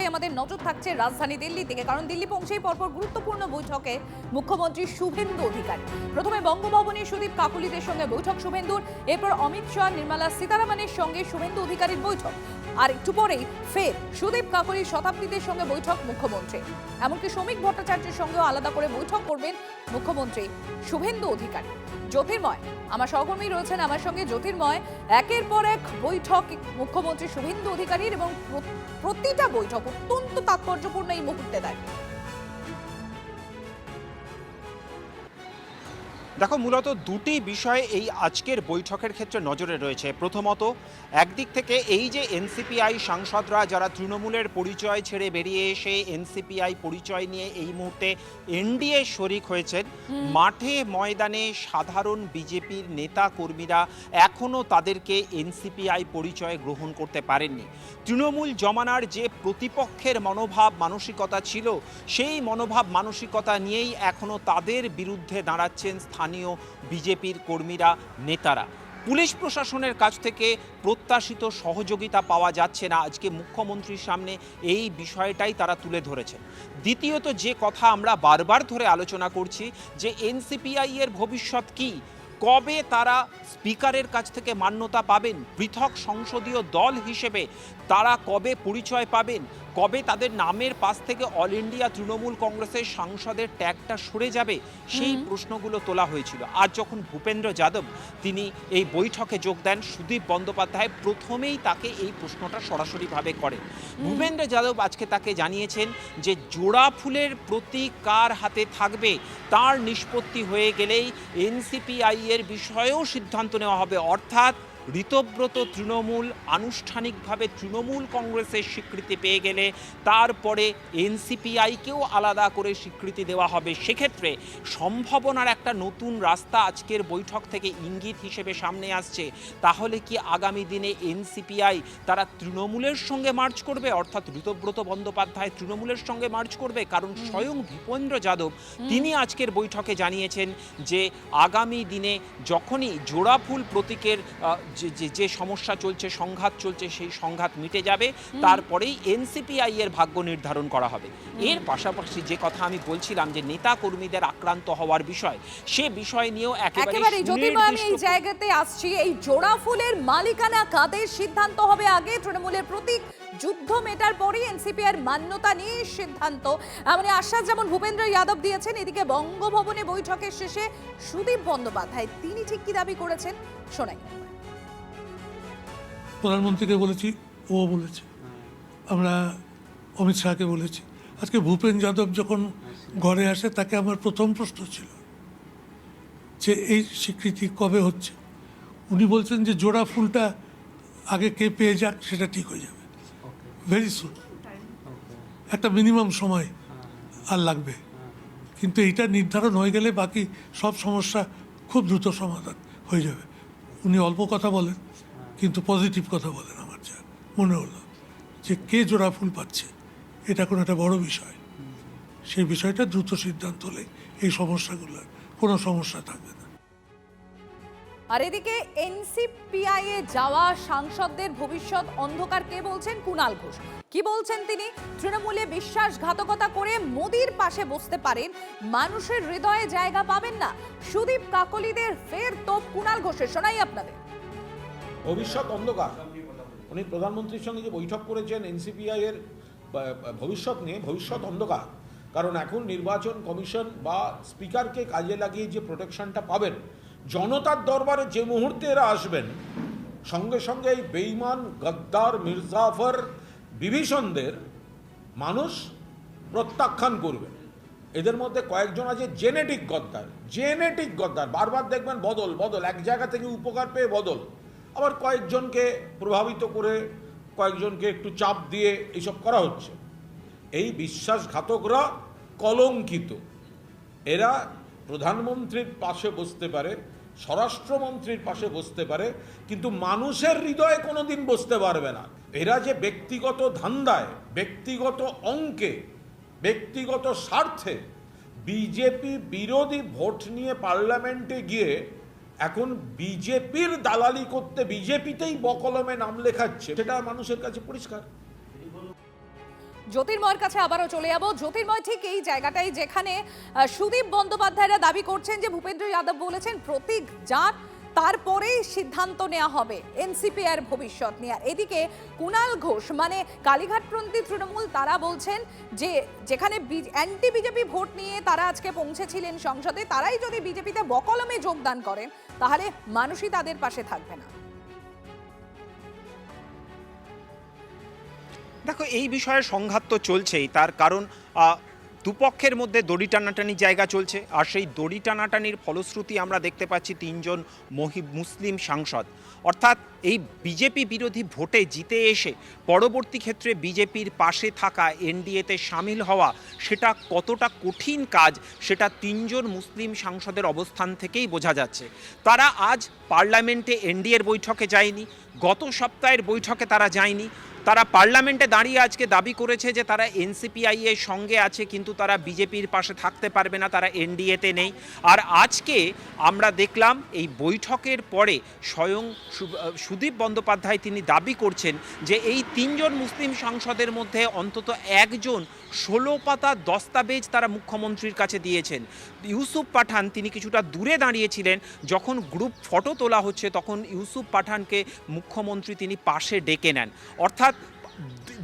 আমাদের নজর থাকছে রাজধানী দিল্লি থেকে, কারণ দিল্লি পৌঁছেই পরপর গুরুত্বপূর্ণ বৈঠকে মুখ্যমন্ত্রী শুভেন্দু অধিকারী। প্রথমে বঙ্গভবনে সুদীপ কাকুলিদের সঙ্গে বৈঠক শুভেন্দুর, এরপর অমিত শাহ, নির্মলা সীতারামনের সঙ্গে শুভেন্দু অধিকারীর বৈঠক, আর একটু পরেই ফের সুদীপ কাকুলির শতাব্দীদের সঙ্গে বৈঠক মুখ্যমন্ত্রী। এমনকি শ্রমিক ভট্টাচার্যের সঙ্গেও আলাদা করে বৈঠক করবেন মুখ্যমন্ত্রী শুভেন্দু অধিকারী। জ্যোতির্ময় আমার সহকর্মী রয়েছেন আমার সঙ্গে। জ্যোতির্ময়, একের পর এক বৈঠক মুখ্যমন্ত্রী শুভেন্দু অধিকারীর, এবং প্রতিটা বৈঠক অত্যন্ত তাৎপর্যপূর্ণ এই মুহূর্তে দাঁড়িয়ে। দেখো, মূলত দুটি বিষয় এই আজকের বৈঠকের ক্ষেত্রে নজরে রয়েছে। প্রথমত, একদিক থেকে এই যে এনসিপিআই সাংসদরা যারা তৃণমূলের পরিচয় ছেড়ে বেরিয়ে এসে এনসিপিআই পরিচয় নিয়ে এই মুহূর্তে এনডিএ শরিক হয়েছেন, মাঠে ময়দানে সাধারণ বিজেপির নেতা কর্মীরা এখনও তাদেরকে এনসিপিআই পরিচয় গ্রহণ করতে পারেননি। তৃণমূল জমানার যে প্রতিপক্ষের মনোভাব মানসিকতা ছিল, সেই মনোভাব মানসিকতা নিয়েই এখনও তাদের বিরুদ্ধে দাঁড়াচ্ছেন স্থানীয় বিজেপির কর্মীরা, নেতারা। পুলিশ প্রশাসনের কাছ থেকে প্রত্যাশিত সহযোগিতা পাওয়া যাচ্ছে না। আজকে মুখ্যমন্ত্রীর সামনে এই বিষয়টাই তারা তুলে ধরেছেন। দ্বিতীয়ত, যে কথা আমরা বারবার ধরে আলোচনা করছি যে এনসিপিআই এর ভবিষ্যৎ কি, কবে তারা স্পিকারের কাছ থেকে মান্যতা পাবেন, পৃথক সংসদীয় দল হিসেবে তারা কবে পরিচয় পাবেন, কবে তাদের নামের পাশ থেকে অল ইন্ডিয়া তৃণমূল কংগ্রেসের সাংসদের ট্যাগটা সরে যাবে, সেই প্রশ্নগুলো তোলা হয়েছিল। আর যখন ভূপেন্দ্র যাদব তিনি এই বৈঠকে যোগ দেন, সুদীপ বন্দ্যোপাধ্যায় প্রথমেই তাকে এই প্রশ্নটা সরাসরিভাবে করেন। ভূপেন্দ্র যাদব আজকে তাকে জানিয়েছেন যে জোড়া ফুলের প্রতীক কার হাতে থাকবে তার নিষ্পত্তি হয়ে গেলেই এনসিপিআই এর বিষয়েও সিদ্ধান্ত নেওয়া হবে। অর্থাৎ ঋতব্রত তৃণমূল আনুষ্ঠানিকভাবে তৃণমূল কংগ্রেসের স্বীকৃতি পেয়ে গেলে তারপরে এনসিপিআইকেও আলাদা করে স্বীকৃতি দেওয়া হবে। সেক্ষেত্রে সম্ভাবনার একটা নতুন রাস্তা আজকের বৈঠক থেকে ইঙ্গিত হিসেবে সামনে আসছে। তাহলে কি আগামী দিনে এনসিপিআই তারা তৃণমূলের সঙ্গে মার্চ করবে, অর্থাৎ ঋতব্রত বন্দ্যোপাধ্যায় তৃণমূলের সঙ্গে মার্চ করবে? কারণ স্বয়ং ভূপেন্দ্র যাদব তিনি আজকের বৈঠকে জানিয়েছেন যে আগামী দিনে যখনই জোড়া ফুল প্রতীকের যে সমস্যা চলছে, সংঘাত চলছে, সেই সংঘাত মিটে যাবে, তারপরেই এনসিপিআই এর ভাগ্য নির্ধারণ করা হবে। এর পাশাপাশি যে কথা আমি বলছিলাম যে নেতা কর্মীদের আক্রান্ত হওয়ার বিষয়, সে বিষয় নিয়েও একেবারে যদি আমি এই জায়গাতে আসছি, এই জোড়া ফুলের মালিকানা কাদের সিদ্ধান্ত হবে আগে? তৃণমূলের প্রতীক যুদ্ধ মেটার পরেই এনসিপিআই এর মান্যতা নিয়ে সিদ্ধান্ত, মানে আশ্বাস যেমন ভূপেন্দ্র যাদব দিয়েছেন। এদিকে বঙ্গভবনে বৈঠকের শেষে সুদীপ বন্দ্যোপাধ্যায় তিনি ঠিক কি দাবি করেছেন শোনাই। প্রধানমন্ত্রীকে বলেছি, ও বলেছে, আমরা অমিত শাহকে বলেছি। আজকে ভূপেন যাদব যখন ঘরে আসে তাকে আমার প্রথম প্রশ্ন ছিল যে এই স্বীকৃতি কবে হচ্ছে। উনি বলছেন যে জোড়া ফুলটা আগে কে পেয়ে যাক সেটা ঠিক হয়ে যাবে, ভেরি সুন, একটা মিনিমাম সময় আর লাগবে। কিন্তু এইটা নির্ধারণ হয়ে গেলে বাকি সব সমস্যা খুব দ্রুত সমাধান হয়ে যাবে। উনি অল্প কথা বলেন কিন্তু পজিটিভ কথা বলেন। আমার যা মনে হলো যে কে জোড়া ফুল পাচ্ছে এটা কোনো একটা বড় বিষয়, সেই বিষয়টা দ্রুত সিদ্ধান্ত হলে এই সমস্যাগুলোর কোনো সমস্যা থাকবে না। আর এদিকে এনসিপিআই এ যাওয়া সাংসদদের ভবিষ্যৎ অন্ধকার কে বলছেন? কুণাল ঘোষ কি বলছেন তিনি? তৃণমূলে বিশ্বাসঘাতকতা করে মোদির পাশে বসতে পারেন, মানুষের হৃদয়ে জায়গা পাবেন না। সুদীপ কাকলিদের ফের তোপ কুণাল ঘোষের, শোনাই আপনাদের। ভবিষ্যৎ অন্ধকার। উনি প্রধানমন্ত্রীর সঙ্গে যে বৈঠক করেছেন এনসিপিআই এর ভবিষ্যৎ নিয়ে, ভবিষ্যৎ অন্ধকার। কারণ এখন নির্বাচন কমিশন বা স্পিকারকে কাজে লাগিয়ে যে প্রোটেকশনটা পাবেন, জনতার দরবারে যে মুহূর্তে এরা আসবেন, সঙ্গে সঙ্গে এই বেঈমান গদ্দার মির্জাফর বিভীষণদের মানুষ প্রত্যাখ্যান করবে। এদের মধ্যে কয়েকজন আছে জেনেটিক গদ্দার, বারবার দেখবেন বদল, এক জায়গা থেকে উপকার পেয়ে বদল, আবার কয়েকজনকে প্রভাবিত করে কয়েকজনকে একটু চাপ দিয়ে এইসব করা হচ্ছে। এই বিশ্বাসঘাতকরা কলঙ্কিত। এরা প্রধানমন্ত্রীর পাশে বসতে পারে, স্বরাষ্ট্রমন্ত্রীর পাশে বসতে পারে, কিন্তু মানুষের হৃদয়ে কোনোদিন বসতে পারবে না। এরা যে ব্যক্তিগত ধান্দায়, ব্যক্তিগত অঙ্কে, ব্যক্তিগত স্বার্থে বিজেপি বিরোধী ভোট নিয়ে পার্লামেন্টে গিয়ে এখন বিজেপির দালালি করতে বিজেপিতেই বকলমে নাম লেখাচ্ছে, সেটা মানুষের কাছে পরিষ্কার। জ্যোতির্ময়ের কাছে আবারও চলে যাব। জ্যোতির্ময়, ঠিক এই জায়গাটাই যেখানে সুদীপ বন্দ্যোপাধ্যায়রা দাবি করছেন যে ভূপেন্দ্র যাদব বলেছেন প্রতীক যার তারপরেই সিদ্ধান্ত নেওয়া হবে এনসিপিআই এর ভবিষ্যৎ নিয়ে। এদিকে কুণাল ঘোষ মানে কালীঘাটপন্থী তৃণমূল, তারা বলছেন যে যেখানে অ্যান্টি বিজেপি ভোট নিয়ে তারা আজকে পৌঁছেছিলেন সংসদে, তারাই যদি বিজেপিতে বকলমে যোগদান করেন তাহলে মানুষই তাদের পাশে থাকবে না। দেখো, এই বিষয়ে সংঘাত তো চলছেই, তার কারণ দুপক্ষের মধ্যে দড়ি টানাটানির জায়গা চলছে, আর সেই দড়ি টানাটানির ফলশ্রুতি আমরা দেখতে পাচ্ছি তিনজন মুসলিম সাংসদ, অর্থাৎ এই বিজেপি বিরোধী ভোটে জিতে এসে পরবর্তী ক্ষেত্রে বিজেপির পাশে থাকা, এনডিএতে সামিল হওয়া, সেটা কতটা কঠিন কাজ সেটা তিনজন মুসলিম সাংসদের অবস্থান থেকেই বোঝা যাচ্ছে। তারা আজ পার্লামেন্টে এনডিএর বৈঠকে যায়নি, গত সপ্তাহের বৈঠকে তারা যায়নি, তারা পার্লামেন্টে দাঁড়িয়ে আজকে দাবি করেছে যে তারা এনসিপিআই এর সঙ্গে আছে, কিন্তু তারা বিজেপির পাশে থাকতে পারবে না, তারা এনডিএতে নেই। আর আজকে আমরা দেখলাম এই বৈঠকের পরে স্বয়ং সুদীপ বন্দ্যোপাধ্যায় তিনি দাবি করছেন যে এই তিনজন মুসলিম সাংসদের মধ্যে অন্তত একজন 16 পাতা দস্তাবেজ তারা মুখ্যমন্ত্রীর কাছে দিয়েছেন। ইউসুফ পাঠান তিনি কিছুটা দূরে দাঁড়িয়েছিলেন, যখন গ্রুপ ফটো তোলা হচ্ছে তখন ইউসুফ পাঠানকে মুখ্যমন্ত্রী তিনি পাশে ডেকে নেন। অর্থাৎ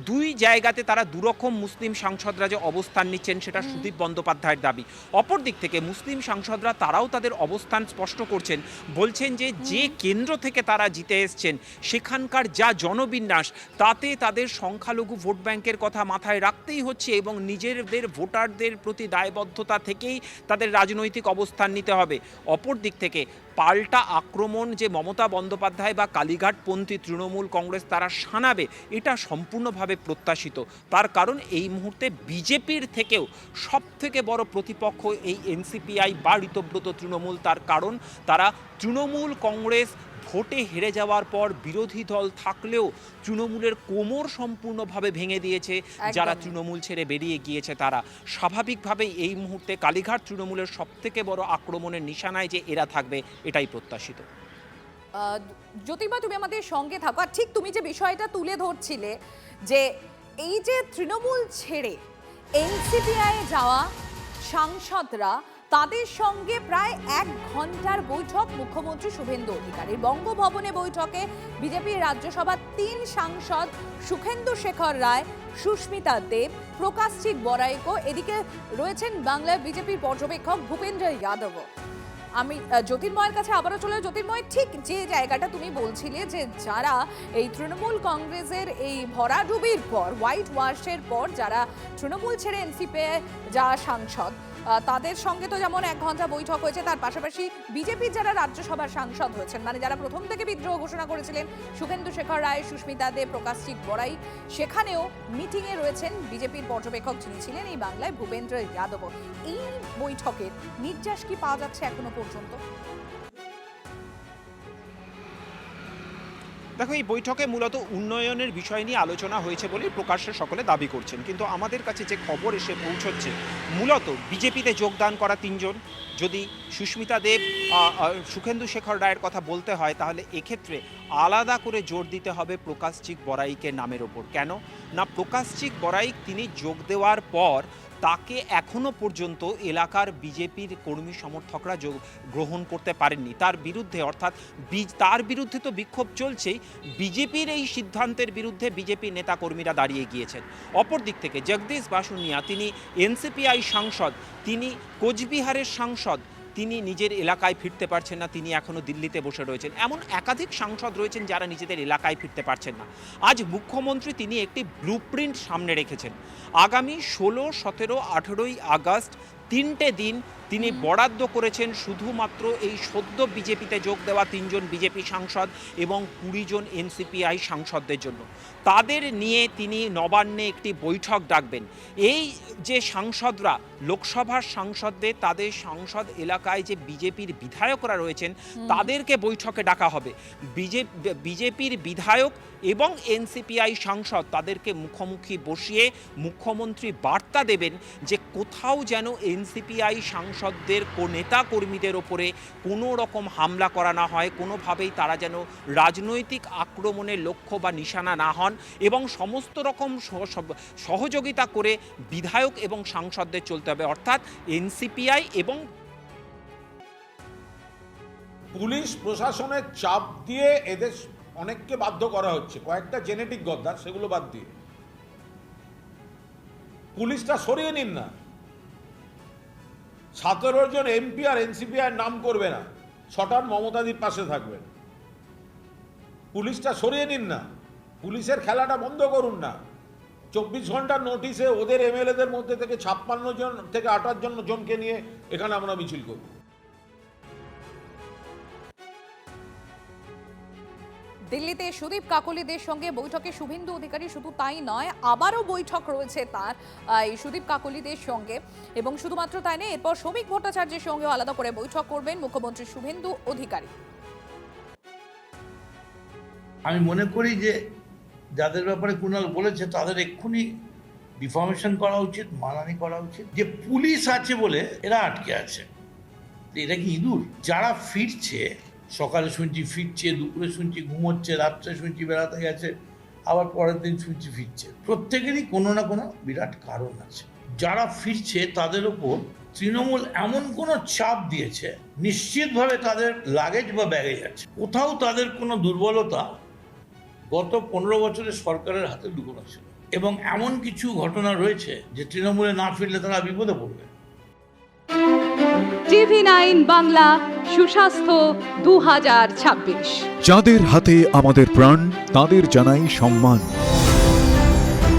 দুই জায়গাতে তারা দুরকম মুসলিম সাংসদরা যে অবস্থান নিচ্ছেন সেটা সুদীপ বন্দ্যোপাধ্যায়ের দাবি। অপর দিক থেকে মুসলিম সাংসদরা তারাও তাদের অবস্থান স্পষ্ট করছেন, বলছেন যে কেন্দ্র থেকে তারা জিতে এসছেন সেখানকার যা জনবিন্যাস তাতে তাদের সংখ্যালঘু ভোট ব্যাংকের কথা মাথায় রাখতেই হচ্ছে এবং নিজেদের ভোটারদের প্রতি দায়বদ্ধতা থেকেই তাদের রাজনৈতিক অবস্থান নিতে হবে। অপর দিক থেকে পাল্টা আক্রমণ যে মমতা বন্দ্যোপাধ্যায় বা কালীঘাটপন্থী তৃণমূল কংগ্রেস তারা শানাবে, এটা সম্পূর্ণভাবে প্রত্যাশিত। তার কারণ এই মুহূর্তে বিজেপির থেকেও সবথেকে বড় প্রতিপক্ষ এই এনসিপিআই বা ঋতব্রত তৃণমূল। তার কারণ তারা তৃণমূল কংগ্রেস ভোটে হেরে যাওয়ার পর বিরোধী দল থাকলেও তৃণমূলের কোমর সম্পূর্ণভাবে ভেঙে দিয়েছে যারা তৃণমূল ছেড়ে বেরিয়ে গিয়েছে। তারা স্বাভাবিকভাবেই এই মুহূর্তে কালীঘাট তৃণমূলের সবথেকে বড় আক্রমণের নিশানায় যে এরা থাকবে এটাই প্রত্যাশিত। জ্যোতির্ময়, তুমি আমাদের সঙ্গে থাকো। আর ঠিক তুমি যে বিষয়টা তুলে ধরছিলে যে এই যে তৃণমূল ছেড়ে এনসিপিআই যাওয়া সাংসদরা, তাদের সঙ্গে প্রায় 1 ঘন্টার বৈঠক মুখ্যমন্ত্রী শুভেন্দু অধিকারীর। বঙ্গভবনে বৈঠকে বিজেপির রাজ্যসভার 3 সাংসদ সুখেন্দু শেখর রায়, সুস্মিতা দেব, প্রকাশজিৎ বড়াইকো, এদিকে রয়েছেন বাংলার বিজেপির পর্যবেক্ষক ভূপেন্দ্র যাদব। আমি জ্যোতির্ময়ের কাছে আবারও চলে। জ্যোতির্ময়, ঠিক যে জায়গাটা তুমি বলছিলে যে যারা এই তৃণমূল কংগ্রেসের এই ভরাডুবির পর, হোয়াইট ওয়াশের পর যারা তৃণমূল ছেড়ে এনসিপিআই যা সাংসদ, তাদের সঙ্গে তো যেমন 1 ঘন্টা বৈঠক হয়েছে, তার পাশাপাশি বিজেপির যারা রাজ্যসভার সাংসদ হয়েছেন, মানে যারা প্রথম থেকে বিদ্রোহ ঘোষণা করেছিলেন, সুখেন্দু শেখর রায়, সুস্মিতা দেব, প্রকাশজিৎ বড়াই, সেখানেও মিটিংয়ে রয়েছেন বিজেপির পর্যবেক্ষক যিনি ছিলেন এই বাংলায় ভূপেন্দ্র যাদব। এই বৈঠকের নির্যাস কি পাওয়া যাচ্ছে এখনো পর্যন্ত? দেখো, এই বৈঠকে মূলত উন্নয়নের বিষয় নিয়ে আলোচনা হয়েছে বলে প্রকাশ্যে সকলে দাবি করছেন, কিন্তু আমাদের কাছে যে খবর এসে পৌঁছচ্ছে মূলত বিজেপিতে যোগদান করা 3 জন। যদি সুস্মিতা দেব, সুখেন্দু শেখর রায়ের কথা বলতে হয় তাহলে এক্ষেত্রে আলাদা করে জোর দিতে হবে প্রকাশজিৎ বড়াইকের নামের ওপর। কেন না, প্রকাশজিৎ বড়াইক তিনি যোগ দেওয়ার পর তাকে এখনো পর্যন্ত এলাকার বিজেপির কর্মী সমর্থকরা গ্রহণ করতে পারেননি। তার বিরুদ্ধে, অর্থাৎ তার বিরুদ্ধে তো বিক্ষোভ চলছেই, বিজেপির এই সিদ্ধান্তের বিরুদ্ধে বিজেপি নেতাকর্মীরা দাঁড়িয়ে গিয়েছেন। অপর দিক থেকে জগদীশ বাসুনিয়া, তিনি এনসিপিআই সাংসদ, তিনি কোচবিহারের সাংসদ, তিনি নিজের এলাকায় ফিরতে পারছেন না, তিনি এখনও দিল্লিতে বসে রয়েছেন। এমন একাধিক সাংসদ রয়েছেন যারা নিজেদের এলাকায় ফিরতে পারছেন না। আজ মুখ্যমন্ত্রী তিনি একটি ব্লুপ্রিন্ট সামনে রেখেছেন। আগামী 16, 17, 18ই আগস্ট 3টে দিন তিনি বরাদ্দ করেছেন শুধুমাত্র এই সদ্য বিজেপিতে যোগ দেওয়া 3 জন বিজেপি সাংসদ এবং 20 জন এনসিপিআই সাংসদদের জন্য। তাদের নিয়ে তিনি নবান্নে একটি বৈঠক ডাকবেন। এই যে সাংসদরা, লোকসভার সাংসদদের, তাদের সংসদ এলাকায় যে বিজেপির বিধায়করা রয়েছেন তাদেরকে বৈঠকে ডাকা হবে। বিজেপির বিধায়ক এবং এনসিপিআই সাংসদ তাদেরকে মুখোমুখি বসিয়ে মুখ্যমন্ত্রী বার্তা দেবেন যে কোথাও যেন এনসিপিআই সাংসদদের নেতা কর্মীদের ওপরে কোনো রকম হামলা করা না হয়, কোনোভাবেই তারা যেন রাজনৈতিক আক্রমণের লক্ষ্য বা নিশানা না হন এবং সমস্ত রকম সহযোগিতা করে বিধায়ক এবং সাংসদদের চলতে হবে, অর্থাৎ এনসিপিআই এবং পুলিশ প্রশাসনের চাপ দিয়ে এদের অনেককে বাধ্য করা হচ্ছে, কয়েকটা জেনেটিক গদ্দার সেগুলো বাদ দিয়ে। পুলিশটা সরিয়ে নিন না, 17 জন এমপি আর এনসিপিআই নাম করবে না, ছটান মমতাদির পাশে থাকবেন। পুলিশটা সরিয়ে নিন না, পুলিশের খেলাটা বন্ধ করুন না। 24 ঘন্টার নোটিশে ওদের এমএলএদের মধ্যে থেকে 56 জন থেকে 58 জনকে নিয়ে এখানে আমরা মিছিল করব। দিল্লিতে সুদীপ কাকলিদের সঙ্গে বৈঠকে শুভেন্দু অধিকারী, শুধু তাই নয় আবারও বৈঠক রয়েছে তার এই সুদীপ কাকলিদের সঙ্গে, এবং শুধুমাত্র তাই নয় এরপর শ্রমিক ভট্টাচার্যের সঙ্গেও আলাদা করে বৈঠক করবেন মুখ্যমন্ত্রী শুভেন্দু অধিকারী। আমি মনে করি যে যাদের ব্যাপারে কুণাল বলেছে তাদের এক্ষুনি ডিফর্মেশন করা উচিত, মানানি করা উচিত। যে পুলিশ আছে বলে এরা আটকে আছে, এটা কি ইঁদুর? যারা ফিরছে, সকালে শুনছি ফিরছে, দুপুরে শুনছি ঘুমোচ্ছে, রাত্রে শুনছি বেড়াতে গেছে, আবার পরের দিন শুনছি ফিরছে, প্রত্যেকেরই কোনো না কোনো বিরাট কারণ আছে। যারা ফিরছে তাদের ওপর তৃণমূল এমন কোনো চাপ দিয়েছে, নিশ্চিতভাবে তাদের লাগেজ বা ব্যাগেজ আছে, কোথাও তাদের কোনো দুর্বলতা গত 15 বছরের সরকারের হাতে লুকোনো ছিল, এবং এমন কিছু ঘটনা রয়েছে যে তৃণমূলে না ফিরলে তারা বিপদে পড়বে। TV9 বাংলা সুস্বাস্থ্য 2026। যাদের হাতে আমাদের প্রাণ তাদের জানাই সম্মান।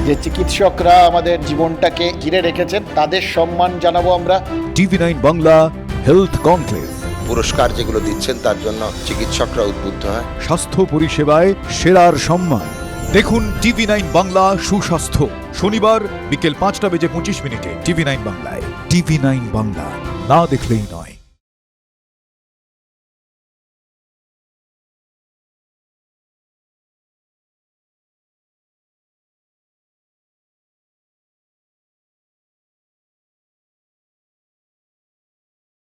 যে চিকিৎসকরা আমাদের জীবনটাকে ঘিরে রেখেছেন তাদের সম্মান জানাবো আমরা। TV9 বাংলা হেলথ কনক্লেভ, পুরস্কার যেগুলো দিচ্ছেন তার জন্য চিকিৎসকরা উদ্বুদ্ধ হয়। স্বাস্থ্য পরিষেবায় সেরার সম্মান। দেখুন TV9 বাংলা সুস্বাস্থ্য, শনিবার বিকেল 5:25 TV9 বাংলায়। TV9 বাংলা, না দেখলেই নয়।